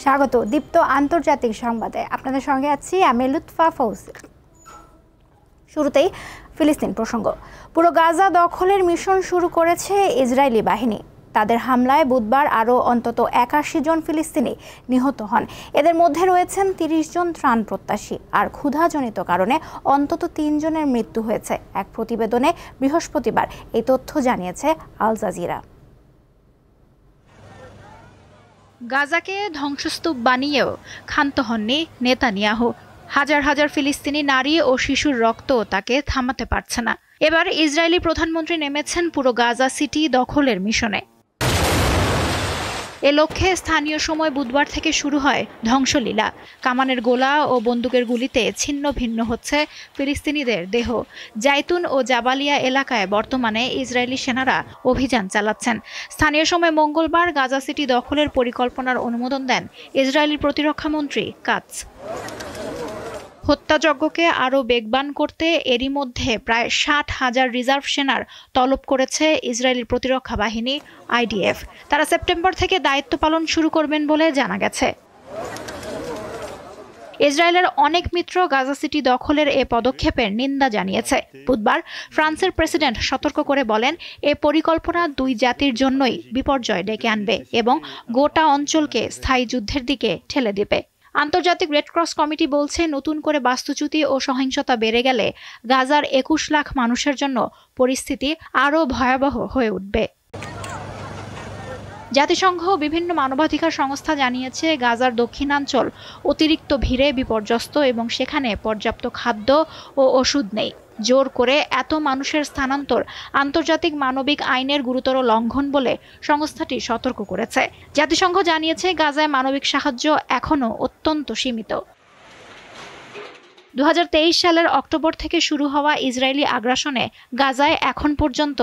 স্বাগত দীপ্ত আন্তর্জাতিক সংবাদে। আপনাদের সঙ্গে আছি আমি লুৎফা ফৌজি। শুরুতেই ফিলিস্তিন প্রসঙ্গ। পুরো গাজা দখলের মিশন শুরু করেছে ইসরায়েলি বাহিনী। তাদের হামলায় বুধবার আরও অন্তত ৮১ জন ফিলিস্তিনি নিহত হন। এদের মধ্যে রয়েছেন ৩০ জন ত্রাণ প্রত্যাশী, আর ক্ষুধাজনিত কারণে অন্তত ৩ জনের মৃত্যু হয়েছে। এক প্রতিবেদনে বৃহস্পতিবার এই তথ্য জানিয়েছে আল জাজিরা। গাজাকে ধ্বংসস্তূপ বানিয়েও ক্ষান্ত হননি নেতানিয়াহু। হাজার হাজার ফিলিস্তিনি নারী ও শিশুর রক্ত তাকে থামাতে পারছে না। এবার ইসরায়েলি প্রধানমন্ত্রী নেমেছেন পুরো গাজা সিটি দখলের মিশনে। এ লক্ষ্যে স্থানীয় সময় বুধবার থেকে শুরু হয় ধ্বংসলীলা। কামানের গোলা ও বন্দুকের গুলিতে ছিন্ন ভিন্ন হচ্ছে ফিলিস্তিনিদের দেহ। জাইতুন ও জাবালিয়া এলাকায় বর্তমানে ইসরায়েলি সেনারা অভিযান চালাচ্ছেন। স্থানীয় সময় মঙ্গলবার গাজা সিটি দখলের পরিকল্পনার অনুমোদন দেন ইসরায়েলি প্রতিরক্ষামন্ত্রী কাতস। হত্যাযজ্ঞকে আরও বেগবান করতে এরই মধ্যে প্রায় ৬০,০০০ রিজার্ভ সেনার তলব করেছে ইসরায়েলি প্রতিরক্ষা বাহিনী IDF। তারা সেপ্টেম্বর থেকে দায়িত্ব পালন শুরু করবেন বলে জানা গেছে। ইসরায়েলের অনেক মিত্র গাজা সিটি দখলের এ পদক্ষেপের নিন্দা জানিয়েছে। বুধবার ফ্রান্সের প্রেসিডেন্ট সতর্ক করে বলেন, এ পরিকল্পনা দুই জাতির জন্যই বিপর্যয় ডেকে আনবে এবং গোটা অঞ্চলকে স্থায়ী যুদ্ধের দিকে ঠেলে দেবে। আন্তর্জাতিক রেড ক্রস কমিটি বলছে, নতুন করে বাস্তুচ্যুতি ও সহিংসতা বেড়ে গেলে গাজার ২১ লাখ মানুষের জন্য পরিস্থিতি আরও ভয়াবহ হয়ে উঠবে। জাতিসংঘ বিভিন্ন মানবাধিকার সংস্থা জানিয়েছে, গাজার দক্ষিণাঞ্চল অতিরিক্ত ভিড়ে বিপর্যস্ত এবং সেখানে পর্যাপ্ত খাদ্য ও ওষুধ নেই। জোর করে এত মানুষের স্থানান্তর আন্তর্জাতিক মানবিক আইনের গুরুতর লঙ্ঘন বলে সংস্থাটি সতর্ক করেছে। জাতিসংঘ জানিয়েছে, গাজায় মানবিক সাহায্য এখনও অত্যন্ত সীমিত। ২০২৩ সালের অক্টোবর থেকে শুরু হওয়া ইসরায়েলি আগ্রাসনে গাজায় এখন পর্যন্ত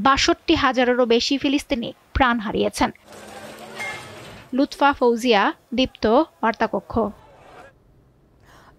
৬২,০০০-এরও বেশি ফিলিস্তিনি প্রাণ হারিয়েছেন। লুৎফা ফৌজিয়া, দীপ্ত বার্তাকক্ষ।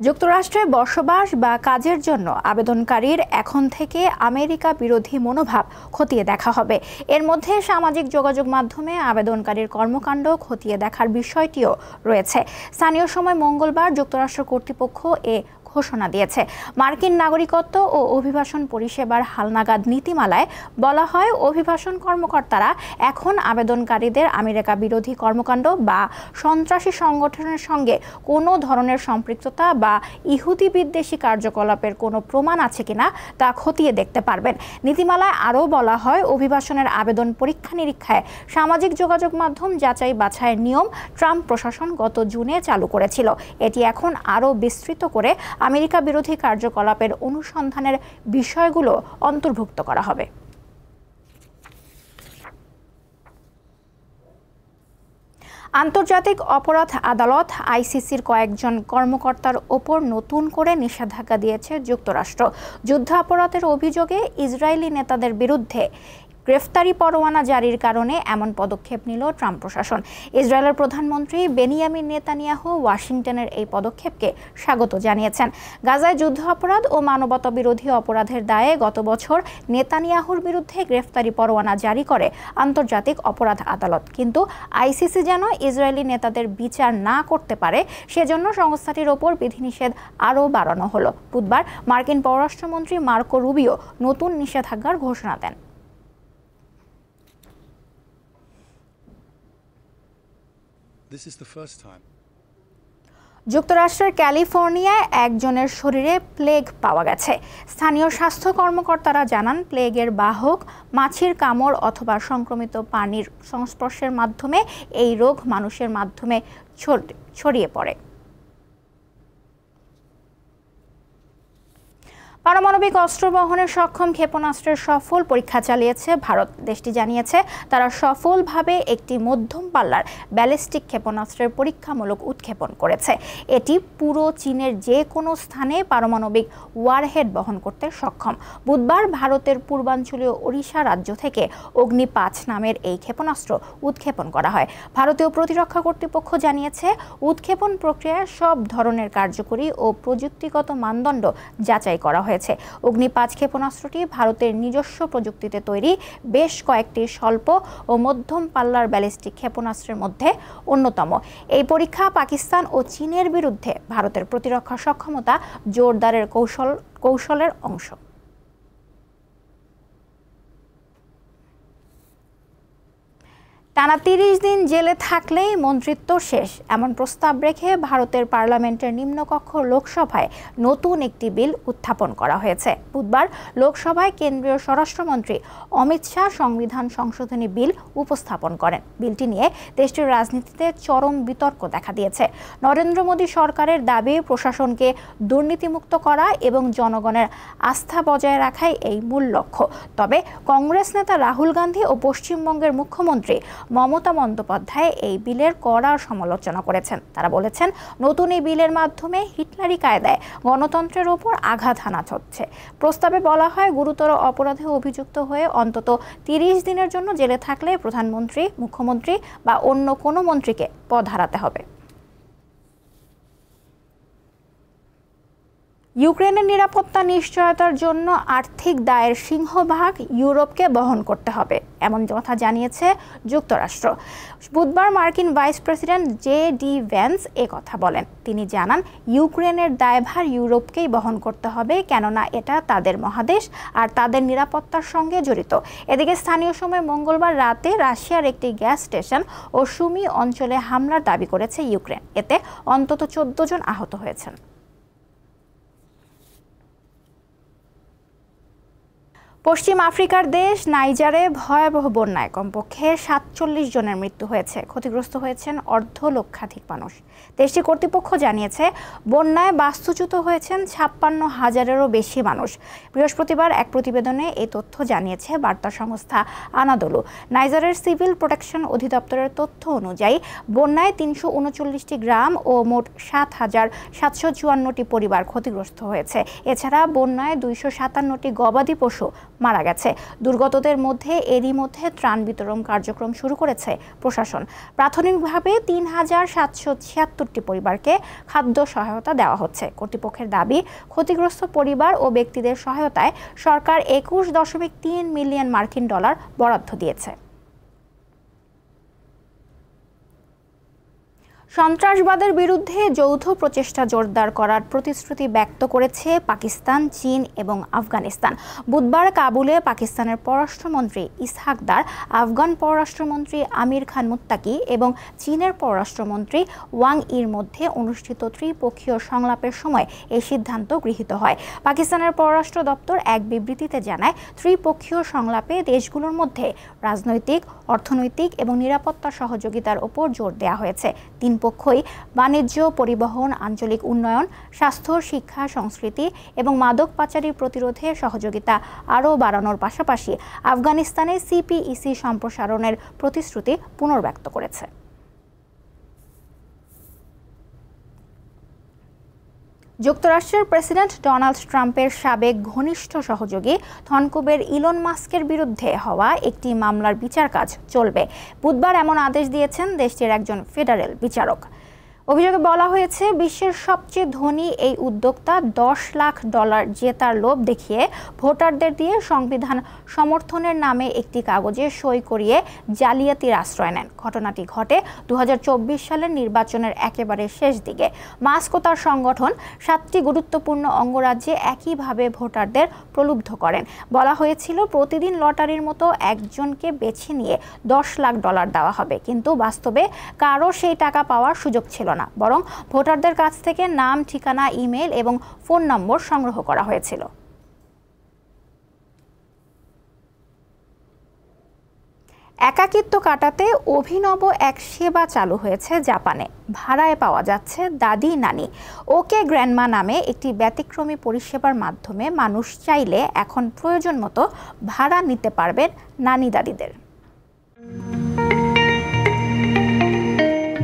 যুক্তরাষ্ট্রে বসবাস বা কাজের জন্য আবেদনকারীর এখন থেকে আমেরিকা বিরোধী মনোভাব খতিয়ে দেখা হবে। এর মধ্যে সামাজিক যোগাযোগ মাধ্যমে আবেদনকারীর কর্মকাণ্ড খতিয়ে দেখার বিষয়টিও রয়েছে। স্থানীয় সময় মঙ্গলবার যুক্তরাষ্ট্র কর্তৃপক্ষ এ ঘোষণা দিয়েছে। মার্কিন নাগরিকত্ব ও অভিবাসন পরিষেবার হালনাগাদ নীতিমালায় বলা হয়, অভিবাসন কর্মকর্তারা এখন আবেদনকারীদের আমেরিকা বিরোধী কর্মকাণ্ড বা সন্ত্রাসী সংগঠনের সঙ্গে কোনো ধরনের সম্পৃক্ততা বা ইহুদি বিদ্বেষী কার্যকলাপের কোনো প্রমাণ আছে কিনা তা খতিয়ে দেখতে পারবেন। নীতিমালায় আরও বলা হয়, অভিবাসনের আবেদন পরীক্ষা নিরীক্ষায় সামাজিক যোগাযোগ মাধ্যম যাচাই বাছাইয়ের নিয়ম ট্রাম্প প্রশাসন গত জুনে চালু করেছিল। এটি এখন আরও বিস্তৃত করে আমেরিকা বিরোধী কার্যকলাপের অনুসন্ধানের বিষয়গুলো অন্তর্ভুক্ত করা হবে। আন্তর্জাতিক অপরাধ আদালত ICCর কয়েকজন কর্মকর্তার ওপর নতুন করে নিষেধাজ্ঞা দিয়েছে যুক্তরাষ্ট্র। যুদ্ধাপরাধের অভিযোগে ইসরায়েলি নেতাদের বিরুদ্ধে গ্রেফতারি পরোয়ানা জারির কারণে এমন পদক্ষেপ নিল ট্রাম্প প্রশাসন। ইসরায়েলের প্রধানমন্ত্রী বেনিয়ামিন নেতানিয়াহু ওয়াশিংটনের এই পদক্ষেপকে স্বাগত জানিয়েছেন। গাজায় যুদ্ধ অপরাধ ও মানবতা বিরোধী অপরাধের দায়ে গত বছর নেতানিয়াহুর বিরুদ্ধে গ্রেফতারি পরোয়ানা জারি করে আন্তর্জাতিক অপরাধ আদালত। কিন্তু ICC যেন ইসরায়েলি নেতাদের বিচার না করতে পারে, সেজন্য সংস্থাটির ওপর বিধিনিষেধ আরও বাড়ানো হলো। বুধবার মার্কিন পররাষ্ট্রমন্ত্রী মার্কো রুবিও নতুন নিষেধাজ্ঞার ঘোষণা দেন। যুক্তরাষ্ট্রের ক্যালিফোর্নিয়ায় একজনের শরীরে প্লেগ পাওয়া গেছে। স্থানীয় স্বাস্থ্য কর্মকর্তারা জানান, প্লেগের বাহক মাছির কামড় অথবা সংক্রমিত পানির সংস্পর্শের মাধ্যমে এই রোগ মানুষের মাধ্যমে ছড়িয়ে পড়ে। পারমাণবিক অস্ত্র বহনে সক্ষম ক্ষেপণাস্ত্রের সফল পরীক্ষা চালিয়েছে ভারত। দেশটি জানিয়েছে, তারা সফলভাবে একটি মধ্যম পাল্লার ব্যালিস্টিক ক্ষেপণাস্ত্রের পরীক্ষামূলক উৎক্ষেপণ করেছে। এটি পুরো চীনের যে কোনো স্থানে পারমাণবিক ওয়ারহেড বহন করতে সক্ষম। বুধবার ভারতের পূর্বাঞ্চলীয় ওড়িশা রাজ্য থেকে অগ্নি-5 নামের এই ক্ষেপণাস্ত্র উৎক্ষেপণ করা হয়। ভারতীয় প্রতিরক্ষা কর্তৃপক্ষ জানিয়েছে, উৎক্ষেপণ প্রক্রিয়ায় সব ধরনের কার্যকরী ও প্রযুক্তিগত মানদণ্ড যাচাই করা হয়েছে। হয়েছে। অগ্নি-5 ক্ষেপণাস্ত্রটি ভারতের নিজস্ব প্রযুক্তিতে তৈরি বেশ কয়েকটি স্বল্প ও মধ্যম পাল্লার ব্যালিস্টিক ক্ষেপণাস্ত্রের মধ্যে অন্যতম। এই পরীক্ষা পাকিস্তান ও চীনের বিরুদ্ধে ভারতের প্রতিরক্ষা সক্ষমতা জোরদারের কৌশলের অংশ। টানা 30 দিন জেলে থাকলেই মন্ত্রিত্ব শেষ, এমন প্রস্তাব রেখে ভারতের পার্লামেন্টের নিম্নকক্ষ লোকসভায় নতুন একটি বিল উত্থাপন করা হয়েছে। বুধবার লোকসভায় কেন্দ্রীয় স্বরাষ্ট্রমন্ত্রী অমিত শাহ সংবিধান সংশোধনী বিল উপস্থাপন করেন। বিলটি নিয়ে দেশটির রাজনীতিতে চরম বিতর্ক দেখা দিয়েছে। নরেন্দ্র মোদী সরকারের দাবি প্রশাসনকে দুর্নীতিমুক্ত করা এবং জনগণের আস্থা বজায় রাখাই এই মূল লক্ষ্য। তবে কংগ্রেস নেতা রাহুল গান্ধী ও পশ্চিমবঙ্গের মুখ্যমন্ত্রী মমতা বন্দ্যোপাধ্যায় এই বিলের কড়া সমালোচনা করেছেন। তারা বলেছেন, নতুন এই বিলের মাধ্যমে হিটলারি কায়দায় গণতন্ত্রের ওপর আঘাত হানা হচ্ছে। প্রস্তাবে বলা হয়, গুরুতর অপরাধে অভিযুক্ত হয়ে অন্তত 30 দিনের জন্য জেলে থাকলে প্রধানমন্ত্রী, মুখ্যমন্ত্রী বা অন্য কোনো মন্ত্রীকে পদ হারাতে হবে। ইউক্রেনের নিরাপত্তা নিশ্চয়তার জন্য আর্থিক দায়ের সিংহভাগ ইউরোপকে বহন করতে হবে, এমন কথা জানিয়েছে যুক্তরাষ্ট্র। বুধবার মার্কিন ভাইস প্রেসিডেন্ট জে.ডি. ভ্যান্স কথা বলেন। তিনি জানান, ইউক্রেনের দায়ভার ইউরোপকেই বহন করতে হবে, কেননা এটা তাদের মহাদেশ আর তাদের নিরাপত্তার সঙ্গে জড়িত। এদিকে স্থানীয় সময় মঙ্গলবার রাতে রাশিয়ার একটি গ্যাস স্টেশন ও সুমি অঞ্চলে হামলার দাবি করেছে ইউক্রেন। এতে অন্তত 14 জন আহত হয়েছেন। পশ্চিম আফ্রিকার দেশ নাইজারে ভয়াবহ বন্যায় কমপক্ষে 47 জনের মৃত্যু হয়েছে। ক্ষতিগ্রস্ত হয়েছেন অর্ধলক্ষাধিক মানুষ। দেশটির কর্তৃপক্ষ জানিয়েছে, বন্যায় বাস্তুচ্যুত হয়েছেন 56,000-এরও বেশি মানুষ। বৃহস্পতিবার এক প্রতিবেদনে এই তথ্য জানিয়েছে বার্তা সংস্থা আনাদোলু। নাইজারের সিভিল প্রোটেকশন অধিদপ্তরের তথ্য অনুযায়ী বন্যায় 339টি গ্রাম ও মোট 7,754টি পরিবার ক্ষতিগ্রস্ত হয়েছে। এছাড়া বন্যায় 257টি গবাদি পশু মারা গেছে। দুর্গতদের মধ্যে এরই মধ্যে ত্রাণ বিতরণ কার্যক্রম শুরু করেছে প্রশাসন। প্রাথমিকভাবে 3,776টি পরিবারকে খাদ্য সহায়তা দেওয়া হচ্ছে। কর্তৃপক্ষের দাবি, ক্ষতিগ্রস্ত পরিবার ও ব্যক্তিদের সহায়তায় সরকার 21.3 মিলিয়ন মার্কিন ডলার বরাদ্দ দিয়েছে। সন্ত্রাসবাদের বিরুদ্ধে যৌথ প্রচেষ্টা জোরদার করার প্রতিশ্রুতি ব্যক্ত করেছে পাকিস্তান, চীন এবং আফগানিস্তান। বুধবার কাবুলে পাকিস্তানের পররাষ্ট্রমন্ত্রী ইসহাক দার, আফগান পররাষ্ট্রমন্ত্রী আমির খান মুত্তাকি এবং চীনের পররাষ্ট্রমন্ত্রী ওয়াং ইর মধ্যে অনুষ্ঠিত ত্রিপক্ষীয় সংলাপের সময় এই সিদ্ধান্ত গৃহীত হয়। পাকিস্তানের পররাষ্ট্র দপ্তর এক বিবৃতিতে জানায়, ত্রিপক্ষীয় সংলাপে দেশগুলোর মধ্যে রাজনৈতিক, অর্থনৈতিক এবং নিরাপত্তা সহযোগিতার ওপর জোর দেওয়া হয়েছে। তিন পক্ষই বাণিজ্য, পরিবহন, আঞ্চলিক উন্নয়ন, স্বাস্থ্য, শিক্ষা, সংস্কৃতি এবং মাদক পাচারি প্রতিরোধে সহযোগিতা আরও বাড়ানোর পাশাপাশি আফগানিস্তানে সিপিইসি সম্প্রসারণের প্রতিশ্রুতি পুনর্ব্যক্ত করেছে। যুক্তরাষ্ট্রের প্রেসিডেন্ট ডোনাল্ড ট্রাম্পের সাবেক ঘনিষ্ঠ সহযোগী ধনকুবের ইলন মাস্কের বিরুদ্ধে হওয়া একটি মামলার বিচার কাজ চলবে। বুধবার এমন আদেশ দিয়েছেন দেশটির একজন ফেডারেল বিচারক। অভিযোগে বলা হয়েছে, বিশ্বের সবচেয়ে ধনী এই উদ্যোক্তা $10 লাখ জেতার লোভ দেখিয়ে ভোটারদের দিয়ে সংবিধান সমর্থনের নামে একটি কাগজে সই করিয়ে জালিয়াতির আশ্রয় নেন। ঘটনাটি ঘটে 2024 সালের নির্বাচনের একেবারে শেষ দিকে। মাস্ক ও তার সংগঠন 7টি গুরুত্বপূর্ণ অঙ্গরাজ্যে একইভাবে ভোটারদের প্রলুব্ধ করেন। বলা হয়েছিল, প্রতিদিন লটারির মতো একজনকে বেছে নিয়ে $10 লাখ দেওয়া হবে, কিন্তু বাস্তবে কারও সেই টাকা পাওয়ার সুযোগ ছিল না, বরং ভোটারদের কাছ থেকে নাম, ঠিকানা, ইমেল এবং ফোন নম্বর সংগ্রহ করা হয়েছিল। একাকিত্ব কাটাতে অভিনব এক সেবা চালু হয়েছে জাপানে। ভাড়ায় পাওয়া যাচ্ছে দাদি, নানি। ওকে গ্র্যান্ডমা নামে একটি ব্যতিক্রমী পরিষেবার মাধ্যমে মানুষ চাইলে এখন প্রয়োজন মতো ভাড়া নিতে পারবেন নানি দাদিদের।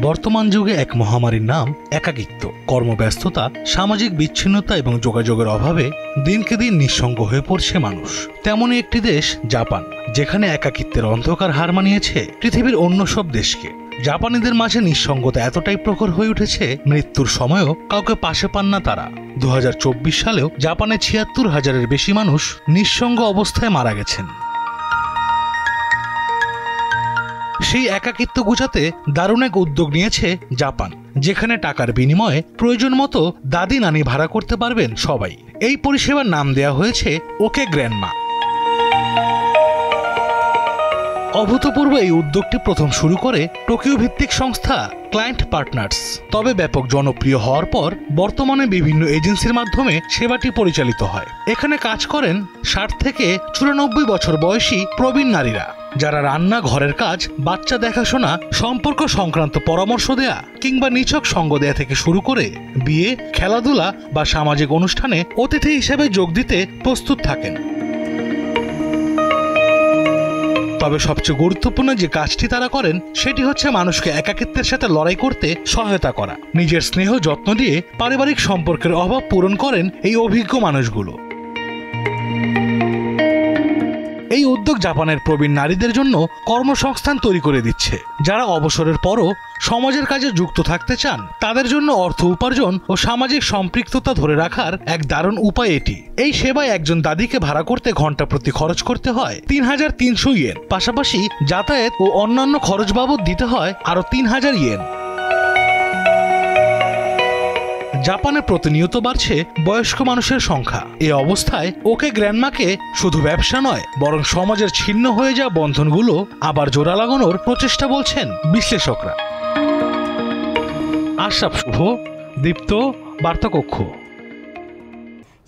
বর্তমান যুগে এক মহামারীর নাম একাকিত্ব। কর্মব্যস্ততা, সামাজিক বিচ্ছিন্নতা এবং যোগাযোগের অভাবে দিনকে দিন নিঃসঙ্গ হয়ে পড়ছে মানুষ। তেমনই একটি দেশ জাপান, যেখানে একাকিত্বের অন্ধকার হার মানিয়েছে পৃথিবীর অন্য সব দেশকে। জাপানিদের মাঝে নিঃসঙ্গতা এতটাই প্রখর হয়ে উঠেছে, মৃত্যুর সময়ও কাউকে পাশে পান না তারা। 2024 সালেও জাপানে 76,000-এর বেশি মানুষ নিঃসঙ্গ অবস্থায় মারা গেছেন। সেই একাকিত্ব ঘুচাতে দারুণ এক উদ্যোগ নিয়েছে জাপান, যেখানে টাকার বিনিময়ে প্রয়োজন মতো দাদি নানি ভাড়া করতে পারবেন সবাই। এই পরিষেবার নাম দেয়া হয়েছে ওকে গ্র্যান্ডমা। অভূতপূর্ব এই উদ্যোগটি প্রথম শুরু করে টোকিও ভিত্তিক সংস্থা ক্লায়েন্ট পার্টনার্স। তবে ব্যাপক জনপ্রিয় হওয়ার পর বর্তমানে বিভিন্ন এজেন্সির মাধ্যমে সেবাটি পরিচালিত হয়। এখানে কাজ করেন 60 থেকে 94 বছর বয়সী প্রবীণ নারীরা, যারা রান্না, ঘরের কাজ, বাচ্চা দেখাশোনা, সম্পর্ক সংক্রান্ত পরামর্শ দেয়া কিংবা নিছক সঙ্গ দেয়া থেকে শুরু করে বিয়ে, খেলাধুলা বা সামাজিক অনুষ্ঠানে অতিথি হিসেবে যোগ দিতে প্রস্তুত থাকেন। তবে সবচেয়ে গুরুত্বপূর্ণ যে কাজটি তারা করেন সেটি হচ্ছে মানুষকে একাকিত্বের সাথে লড়াই করতে সহায়তা করা। নিজের স্নেহ যত্ন দিয়ে পারিবারিক সম্পর্কের অভাব পূরণ করেন এই অভিজ্ঞ মানুষগুলো। এই উদ্যোগ জাপানের প্রবীণ নারীদের জন্য কর্মসংস্থান তৈরি করে দিচ্ছে। যারা অবসরের পরও সমাজের কাজে যুক্ত থাকতে চান, তাদের জন্য অর্থ উপার্জন ও সামাজিক সম্পৃক্ততা ধরে রাখার এক দারুণ উপায় এটি। এই সেবায় একজন দাদিকে ভাড়া করতে ঘন্টা প্রতি খরচ করতে হয় 3,300 ইয়েন, পাশাপাশি যাতায়াত ও অন্যান্য খরচ বাবদ দিতে হয় আরো 3,000 ইয়েন। জাপানে প্রতিনিয়ত বাড়ছে বয়স্ক মানুষের সংখ্যা। এ অবস্থায় ওকে গ্র্যান্ডমাকে শুধু ব্যবসা নয়, বরং সমাজের ছিন্ন হয়ে যাওয়া বন্ধনগুলো আবার জোড়া লাগানোর প্রচেষ্টা বলছেন বিশ্লেষকরা। আশরাফ শুভ, দীপ্ত, বার্তাকক্ষ।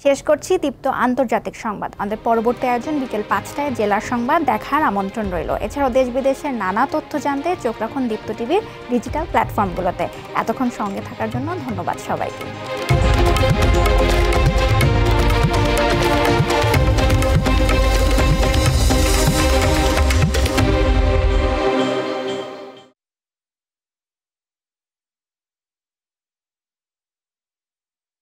শেষ করছি দীপ্ত আন্তর্জাতিক সংবাদ। আমাদের পরবর্তী আয়োজন বিকেল 5টায় জেলার সংবাদ দেখার আমন্ত্রণ রইল। এছাড়াও দেশ বিদেশের নানা তথ্য জানতে চোখ রাখুন দীপ্ত টিভির ডিজিটাল প্ল্যাটফর্মগুলোতে। এতক্ষণ সঙ্গে থাকার জন্য ধন্যবাদ সবাইকে।